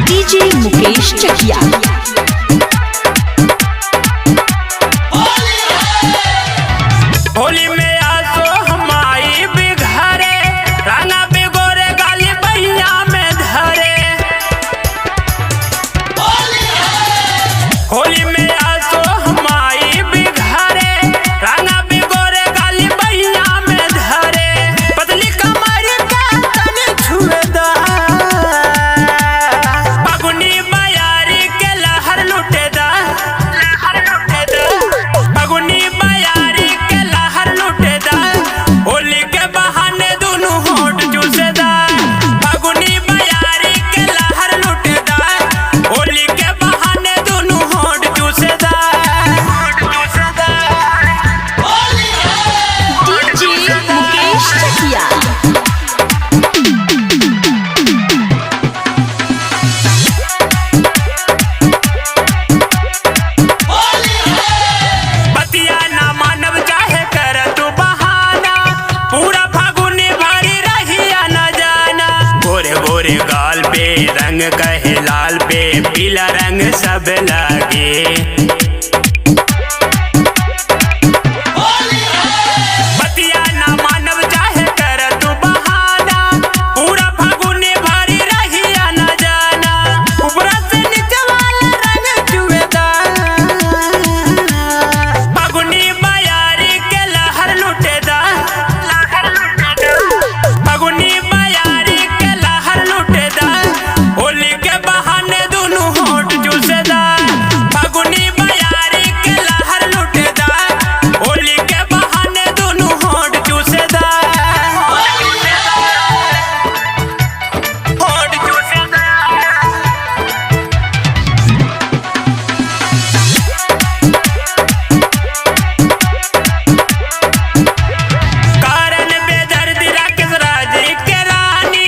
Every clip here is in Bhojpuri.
डीजे मुकेश चकिया। होली में आसो हमारी बिघरे राना बिगोरे गाली बहिया में धरे। होली में आसो हमारी बिघरे राना बिगोरे गाली बहिया में धरे। पतली कमर का तन छुएदा फगुनी बयारी के लहर लुटेदा फगुनी बयारी के लहर लुटेदा। होली के बहाने दोनों होठ चूसेदा फगुनी बयारी के लहर लुटेदा। होली के बहाने दोनों होठ चूसेदा। डीजे मुकेश चकिया। बतिया ना मानव चाहे कर तू बहाना पूरा फागुनी भरी रहिया न जाना। गोरे गोरे गाल पे रंग कहे लाल पे पीला रंग सब लगे। बतिया ना मानव चाहे कर तू बहाना पूरा फागुनी भरी रहिया न जाना। ऊपरा से नीचे वाला रंग चुएदा फगुनी बयारी के लहर लुटेदा फगुनी बयारी के लहर लुटेदा। होली के बहाने दोनों होठ चूसेदा फगुनी बयारी के लहर लुटेदा। होली के बहाने दोनों होठ चूसेदा होठ चूसेदा। कारण बेदर्दी राकेश राज के रानी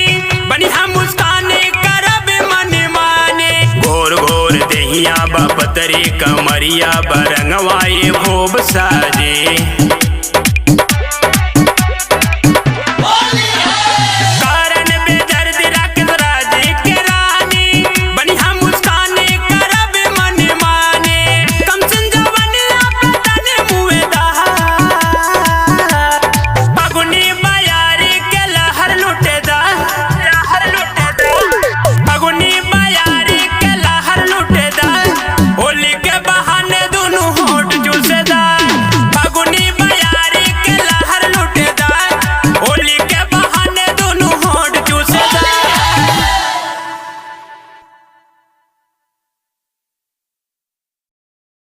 बनी हम मुस्काने करब मन माने। गोर गोर देहिया बपतरी कमरिया बरंगवाई खूब साजे।